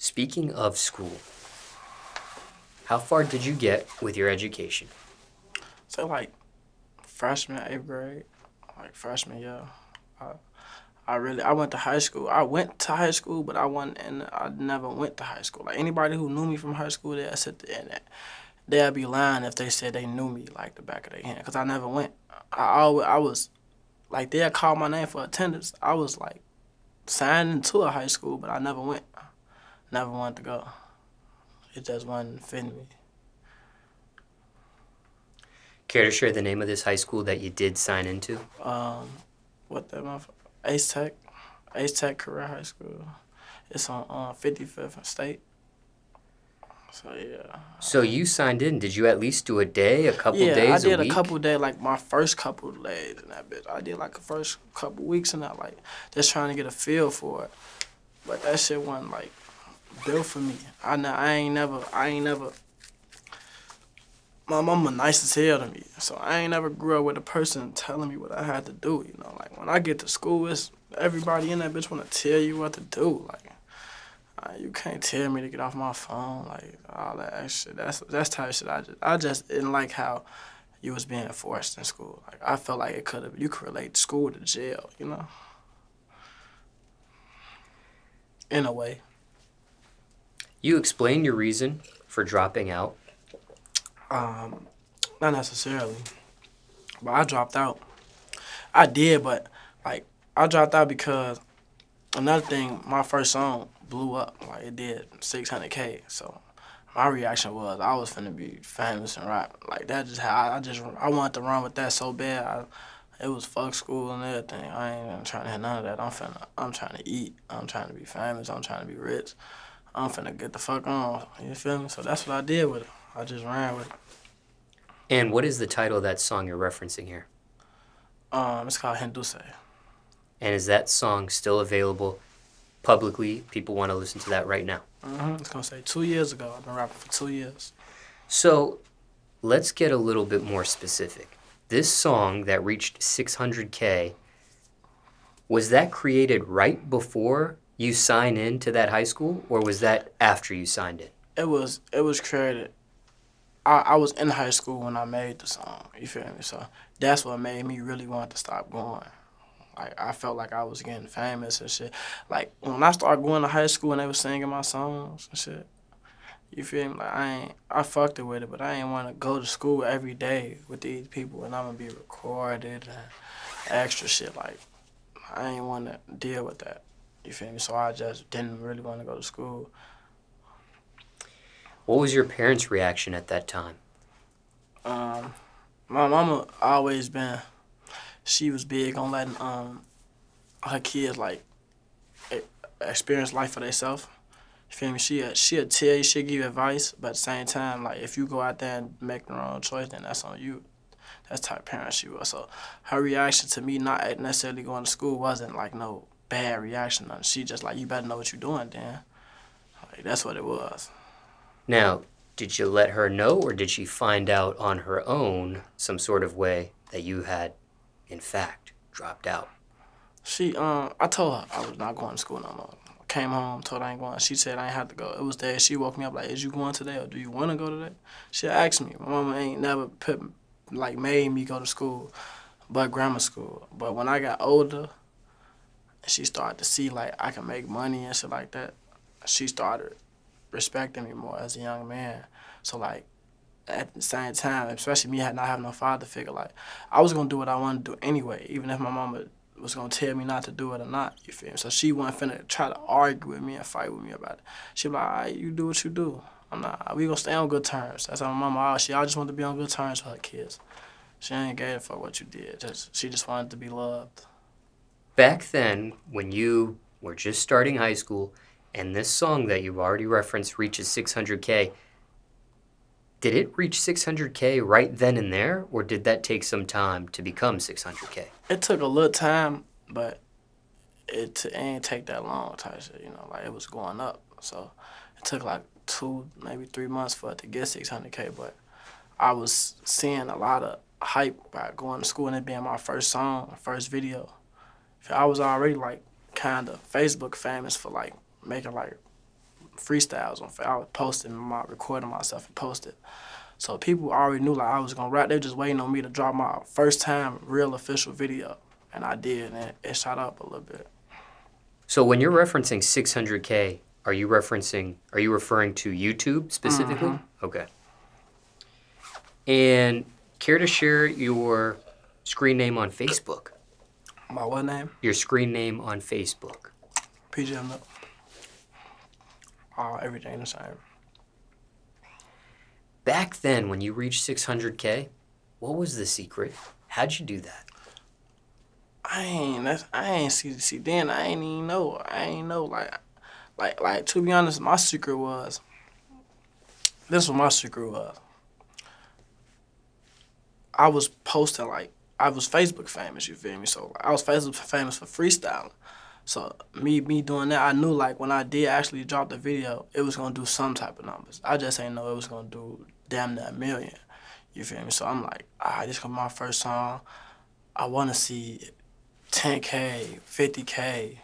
Speaking of school, how far did you get with your education? So like freshman, 8th grade, like freshman year, I, I went to high school. I went to high school, but I never went to high school. Like anybody who knew me from high school, they'll sit there and they'll be lying if they said they knew me like the back of their hand, cause I never went. I was like they'll call my name for attendance. I was like signed into a high school, but I never went. Never wanted to go. It just wasn't fitting me. Care to share the name of this high school that you did sign into? What that motherfucker? Ace Tech, Ace Tech Career High School. It's on 55th and State. So yeah. So you signed in. Did you at least do a day, a couple days, a week? Yeah, I did a couple days, like my first couple days in that bitch. I did like the first couple weeks in that, like just trying to get a feel for it. But that shit wasn't like built for me. I ain't never. My mama nice as hell to me, so I ain't never grew up with a person telling me what I had to do. You know, like when I get to school, it's everybody in that bitch wanna tell you what to do. Like you can't tell me to get off my phone, like all that extra. That's type of shit. I just didn't like how you was being forced in school. Like I felt like you could relate school to jail. You know, in a way. You explained your reason for dropping out. Not necessarily, but I dropped out. I did, but like I dropped out because another thing, my first song blew up. Like it did 600K. So my reaction was I was finna be famous and rap. Like that just how I wanted to run with that so bad. It was fuck school and everything. I ain't even trying to hit none of that. I'm trying to eat. I'm trying to be famous. I'm trying to be rich. I'm finna get the fuck on. You feel me? So that's what I did with it. I just ran with it. And what is the title of that song you're referencing here? It's called Hinduse. And is that song still available publicly? People want to listen to that right now. It's gonna say 2 years ago. I've been rapping for 2 years. So let's get a little bit more specific. This song that reached 600K, was that created right before you signed in to that high school, or was that after you signed in? It was created. I was in high school when I made the song. You feel me? So that's what made me really want to stop going. Like I felt like I was getting famous and shit. Like when I started going to high school and they was singing my songs and shit. You feel me? Like I fucked it with it, but I ain't want to go to school every day with these people and I'm gonna be recorded and extra shit. Like I ain't want to deal with that. You feel me? So I just didn't really want to go to school. What was your parents' reaction at that time? My mama always been, she was big on letting her kids like experience life for themselves. You feel me? She'll tell you, she'll give you advice, but at the same time, like if you go out there and make the wrong choice, then that's on you. That's the type of parent she was. So her reaction to me not necessarily going to school wasn't like no bad reaction. She just like, you better know what you're doing, then. Like that's what it was. Now, did you let her know, or did she find out on her own some sort of way that you had, in fact, dropped out? I told her I was not going to school no more. I came home, told her I ain't going. She said I ain't have to go. It was there. She woke me up like, is you going today or do you want to go today? She asked me. My mama ain't never made me go to school but grammar school. But when I got older, she started to see like I can make money and shit like that, she started respecting me more as a young man. So like at the same time, especially me not having no father figure, like I was gonna do what I wanted to do anyway, even if my mama was gonna tell me not to do it or not, you feel me? So she wasn't finna try to argue with me and fight with me about it. She be like, all right, you do what you do. We gonna stay on good terms. That's how my mama, she always wanted to be on good terms with her kids. She ain't gave a fuck what you did. She just wanted to be loved. Back then, when you were just starting high school, and this song that you've already referenced reaches 600K, did it reach 600K right then and there, or did that take some time to become 600K? It took a little time, but it ain't take that long type shit, you know, like it was going up. So it took like 2, maybe 3 months for it to get 600K, but I was seeing a lot of hype by going to school and it being my first song, first video. I was already like kind of Facebook famous for like making like freestyles on. I was posting my recording myself and posted. So people already knew like I was gonna rap. They were just waiting on me to drop my first time real official video, and I did, and it shot up a little bit. So when you're referencing 600K, are you referring to YouTube specifically? Mm-hmm. Okay. And care to share your screen name on Facebook? My what name? Your screen name on Facebook. PGF Nuk. Everything the same. Back then, when you reached 600K, what was the secret? How'd you do that? I ain't see then. I ain't even know. I ain't know like to be honest, my secret was. This is what my secret was. I was posting like I was Facebook famous. You feel me? So I was Facebook famous for freestyling. So me doing that, I knew like when I did actually drop the video, it was gonna do some type of numbers. I just ain't know it was gonna do damn near 1 million. You feel me? So I'm like, this gonna be my first song. I wanna see 10K, 50K.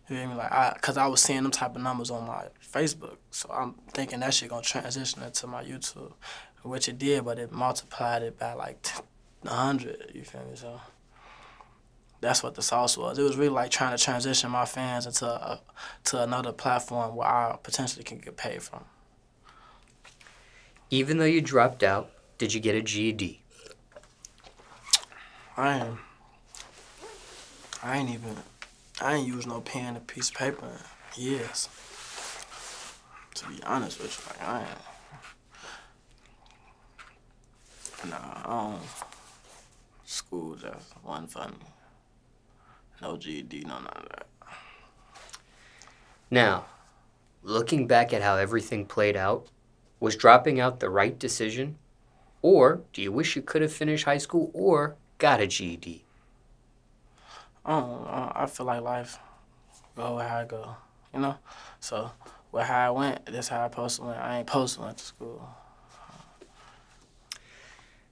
You feel me? Like cause I was seeing them type of numbers on my Facebook. So I'm thinking that shit gonna transition into my YouTube, which it did, but it multiplied it by like 100. You feel me? So that's what the sauce was. It was really like trying to transition my fans into to another platform where I potentially can get paid from. Even though you dropped out, did you get a GED? I ain't used no pen and piece of paper in years. To be honest with you, like school just wasn't for me. No GED, no none of that. Now, looking back at how everything played out, was dropping out the right decision? Or do you wish you could have finished high school or got a GED? I feel like life go how it go, you know? So, with how I went, that's how I supposed to went. I ain't supposed to went to school.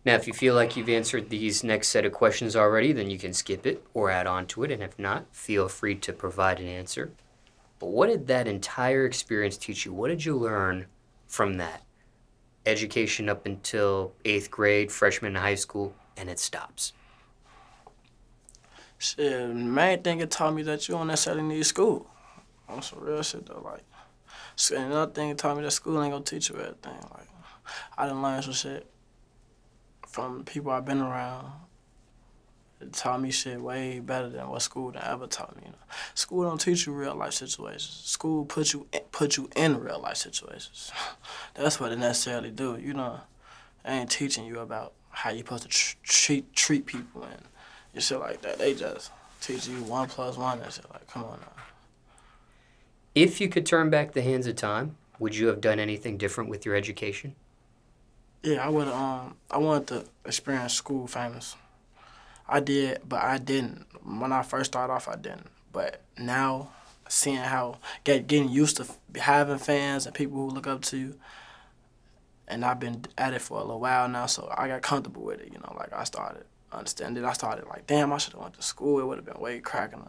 Now, if you feel like you've answered these next set of questions already, then you can skip it or add on to it. And if not, feel free to provide an answer. But what did that entire experience teach you? What did you learn from that? Education up until 8th grade, freshman in high school, and it stops. Shit, the main thing it taught me that you don't necessarily need school. On some real shit though, like. Another thing it taught me that school ain't gonna teach you everything. Like, I done learned some shit from the people I've been around. It taught me shit way better than what school done ever taught me. You know? School don't teach you real life situations. School put you in real life situations. That's what it necessarily do. You know, they ain't teaching you about how you supposed to treat people and shit like that. They just teach you 1 + 1 and shit. Like, come on now. If you could turn back the hands of time, would you have done anything different with your education? Yeah, I would. I wanted to experience school famous. I did, but I didn't. When I first started off, I didn't. But now, seeing how getting used to having fans and people who look up to you, and I've been at it for a little while now, so I got comfortable with it. You know, like I started understanding. I started like, damn, I should have went to school. It would have been way cracking.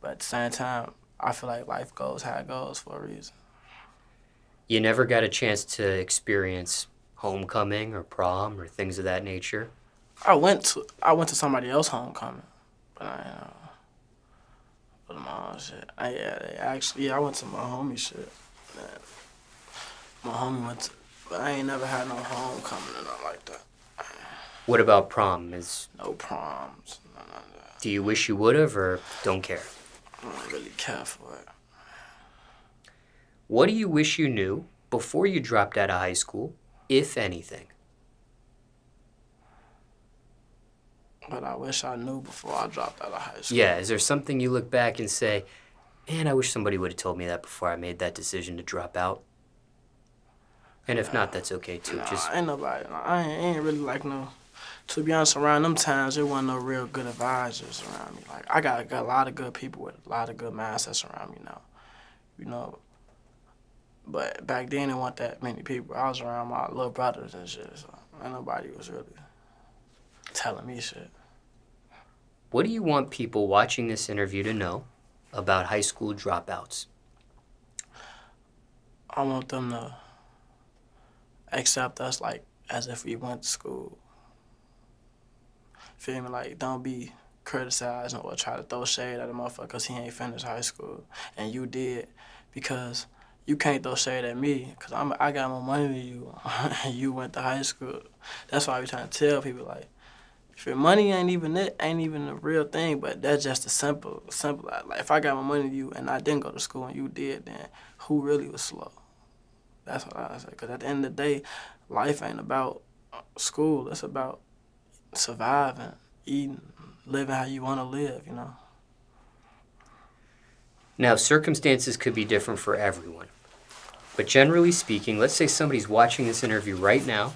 But at the same time, I feel like life goes how it goes for a reason. You never got a chance to experience homecoming or prom or things of that nature? I went to somebody else's homecoming, but but my own shit. I went to my homie shit. Man. My homie went to, but I ain't never had no homecoming or nothing like that. What about prom? No proms, none of that. Do you wish you would have or don't care? I don't really care for it. What do you wish you knew before you dropped out of high school, if anything? What I wish I knew before I dropped out of high school. Yeah, is there something you look back and say, man, I wish somebody would have told me that before I made that decision to drop out? And if not, that's okay too. Nah, ain't nobody. I ain't really like no. To be honest, around them times, there wasn't no real good advisors around me. Like, I got a lot of good people with a lot of good mindsets around me now, you know. But back then, there weren't that many people. I was around my little brothers and shit, so ain't nobody was really telling me shit. What do you want people watching this interview to know about high school dropouts? I want them to accept us like as if we went to school. Feel me? Like, don't be criticizing or try to throw shade at a motherfucker because he ain't finished high school and you did, because you can't throw shade at me because I got more money than you and you went to high school. That's why I be trying to tell people, like, if your money ain't even the real thing, but that's just a simple. Like, if I got more money than you and I didn't go to school and you did, then who really was slow? That's what I say. Because at the end of the day, life ain't about school. It's about surviving, eating, living how you want to live, you know. Now, circumstances could be different for everyone. But generally speaking, let's say somebody's watching this interview right now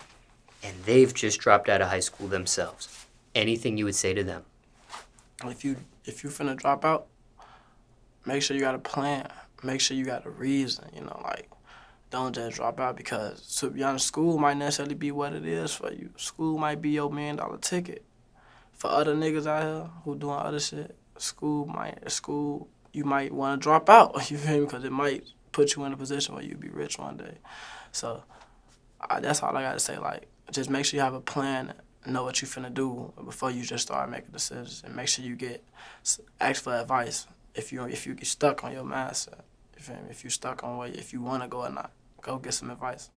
and they've just dropped out of high school themselves. Anything you would say to them? If you finna drop out, make sure you got a plan. Make sure you got a reason, you know, like, don't just drop out because, to be honest, school might necessarily be what it is for you. School might be your $1 million ticket. For other niggas out here who doing other shit, school, you might want to drop out, you feel me? Because it might put you in a position where you be rich one day. So that's all I got to say. Like, just make sure you have a plan, know what you finna do before you just start making decisions, and make sure you ask for advice if you get stuck on your mindset. You feel me? If you stuck on if you want to go or not, go get some advice.